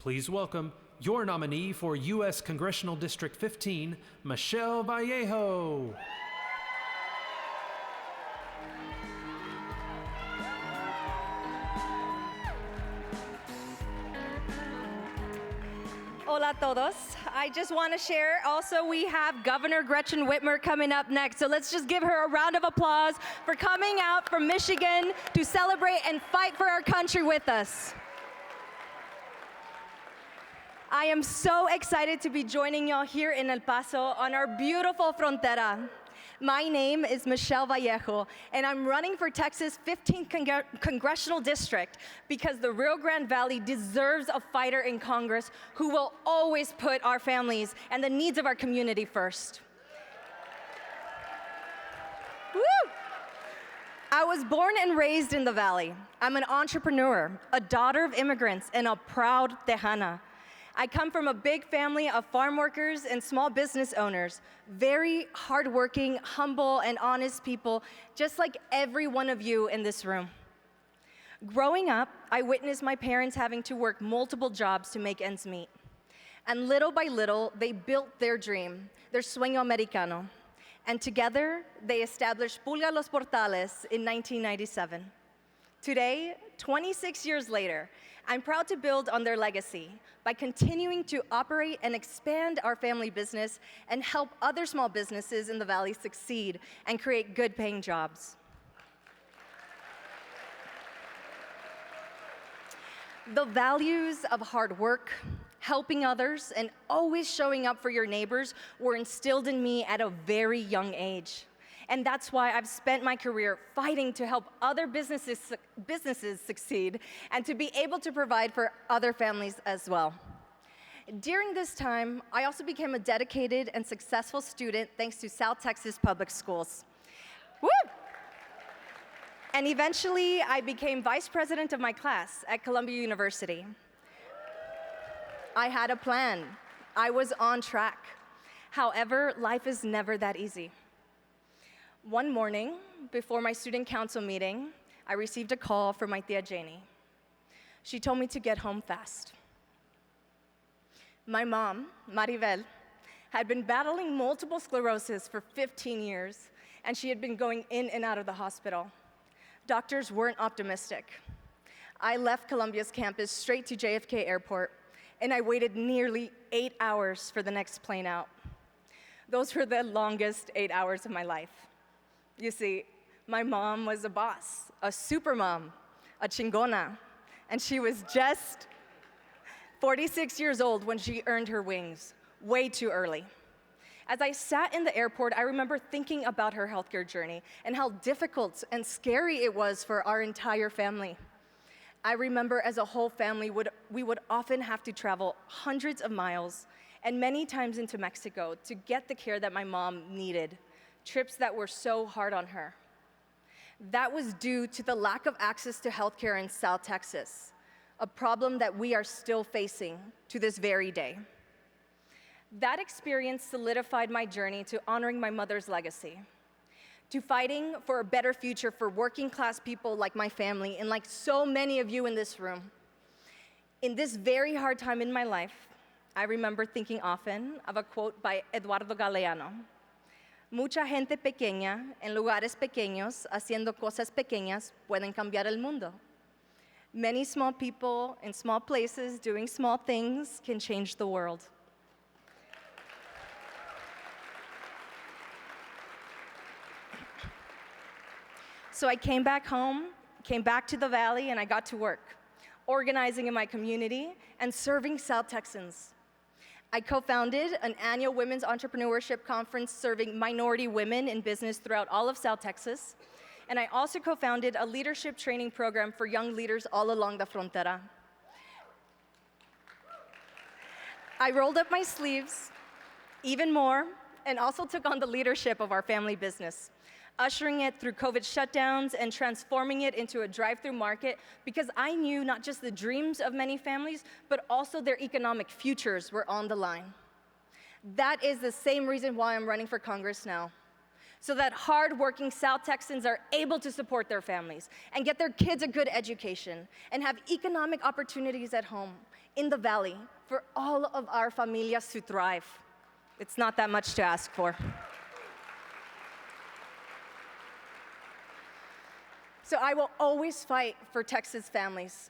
Please welcome your nominee for U.S. Congressional District 15, Michelle Vallejo. Hola a todos. I just want to share also we have Governor Gretchen Whitmer coming up next. So let's just give her a round of applause for coming out from Michigan to celebrate and fight for our country with us. I am so excited to be joining y'all here in El Paso on our beautiful frontera. My name is Michelle Vallejo, and I'm running for Texas' 15th Congressional District because the Rio Grande Valley deserves a fighter in Congress who will always put our families and the needs of our community first. Woo! I was born and raised in the Valley. I'm an entrepreneur, a daughter of immigrants, and a proud Tejana. I come from a big family of farm workers and small business owners, very hardworking, humble, and honest people, just like every one of you in this room. Growing up, I witnessed my parents having to work multiple jobs to make ends meet. And little by little, they built their dream, their sueño americano. And together, they established Pulga Los Portales in 1997. Today, 26 years later, I'm proud to build on their legacy by continuing to operate and expand our family business and help other small businesses in the Valley succeed and create good-paying jobs. The values of hard work, helping others, and always showing up for your neighbors were instilled in me at a very young age. And that's why I've spent my career fighting to help other businesses succeed and to be able to provide for other families as well. During this time, I also became a dedicated and successful student thanks to South Texas Public Schools. Woo! And eventually, I became vice president of my class at Columbia University. I had a plan. I was on track. However, life is never that easy. One morning, before my student council meeting, I received a call from my tia Janie. She told me to get home fast. My mom, Maribel, had been battling multiple sclerosis for 15 years, and she had been going in and out of the hospital. Doctors weren't optimistic. I left Columbia's campus straight to JFK Airport, and I waited nearly 8 hours for the next plane out. Those were the longest 8 hours of my life. You see, my mom was a boss, a super mom, a chingona, and she was just 46 years old when she earned her wings, way too early. As I sat in the airport, I remember thinking about her healthcare journey and how difficult and scary it was for our entire family. I remember as a whole family, we would often have to travel hundreds of miles and many times into Mexico to get the care that my mom needed. Trips that were so hard on her. That was due to the lack of access to healthcare in South Texas, a problem that we are still facing to this very day. That experience solidified my journey to honoring my mother's legacy, to fighting for a better future for working class people like my family and like so many of you in this room. In this very hard time in my life, I remember thinking often of a quote by Eduardo Galeano. Mucha gente pequeña en lugares pequeños haciendo cosas pequeñas pueden cambiar el mundo. Many small people in small places doing small things can change the world. So I came back home, came back to the Valley, and I got to work, organizing in my community and serving South Texans. I co-founded an annual women's entrepreneurship conference serving minority women in business throughout all of South Texas. And I also co-founded a leadership training program for young leaders all along the frontera. I rolled up my sleeves even more and also took on the leadership of our family business, ushering it through COVID shutdowns and transforming it into a drive-through market because I knew not just the dreams of many families, but also their economic futures were on the line. That is the same reason why I'm running for Congress now, so that hard-working South Texans are able to support their families and get their kids a good education and have economic opportunities at home, in the Valley for all of our familias to thrive. It's not that much to ask for. So I will always fight for Texas families,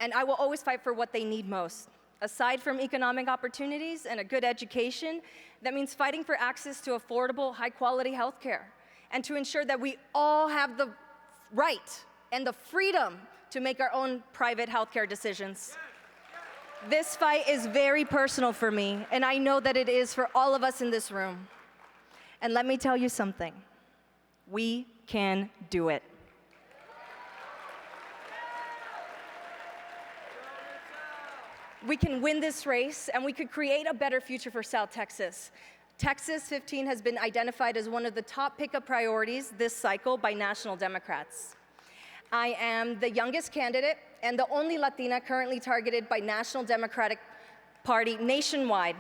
and I will always fight for what they need most. Aside from economic opportunities and a good education, that means fighting for access to affordable, high-quality health care, and to ensure that we all have the right and the freedom to make our own private healthcare decisions. This fight is very personal for me, and I know that it is for all of us in this room. And let me tell you something. We can do it. We can win this race, and we could create a better future for South Texas. Texas 15 has been identified as one of the top pickup priorities this cycle by national Democrats. I am the youngest candidate and the only Latina currently targeted by National Democratic Party nationwide.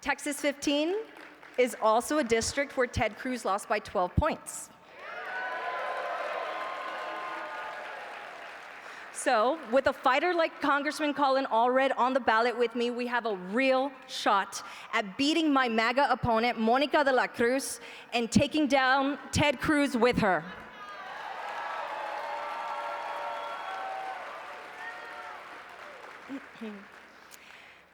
Texas 15 is also a district where Ted Cruz lost by 12 points. So, with a fighter like Congressman Colin Allred on the ballot with me, we have a real shot at beating my MAGA opponent, Monica de la Cruz, and taking down Ted Cruz with her.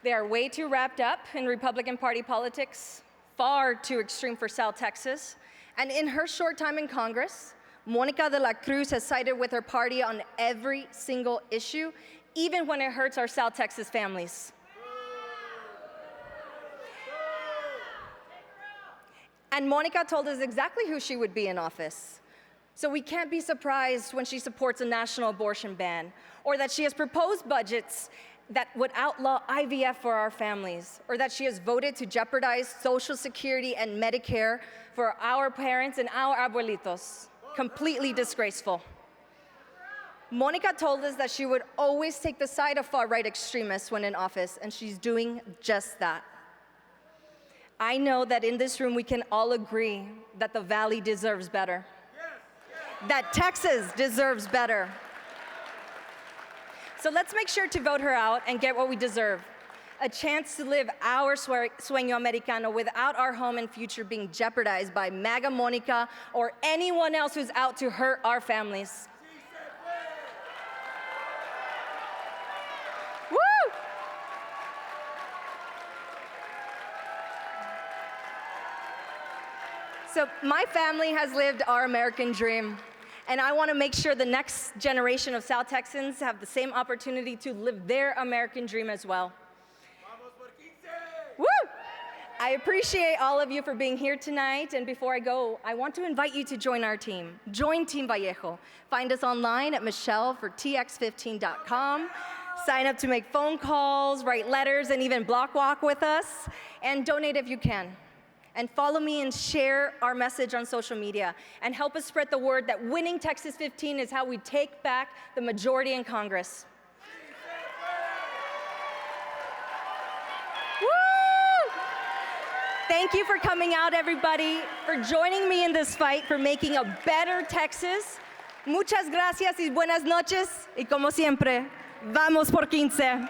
They are way too wrapped up in Republican Party politics, far too extreme for South Texas, and in her short time in Congress, Monica de la Cruz has sided with her party on every single issue, even when it hurts our South Texas families. And Monica told us exactly who she would be in office. So we can't be surprised when she supports a national abortion ban, or that she has proposed budgets that would outlaw IVF for our families, or that she has voted to jeopardize Social Security and Medicare for our parents and our abuelitos. Completely disgraceful. Monica told us that she would always take the side of far-right extremists when in office, and she's doing just that. I know that in this room we can all agree that the Valley deserves better, that Texas deserves better. So let's make sure to vote her out and get what we deserve. A chance to live our sueño americano without our home and future being jeopardized by MAGA Monica or anyone else who's out to hurt our families. Woo! So my family has lived our American dream, and I want to make sure the next generation of South Texans have the same opportunity to live their American dream as well. Woo! I appreciate all of you for being here tonight, and before I go, I want to invite you to join our team. Join Team Vallejo. Find us online at michellefortx15.com. Sign up to make phone calls, write letters, and even block walk with us, and donate if you can. And follow me and share our message on social media, and help us spread the word that winning Texas 15 is how we take back the majority in Congress. Thank you for coming out, everybody, for joining me in this fight, for making a better Texas. Muchas gracias y buenas noches. Y como siempre, vamos por 15.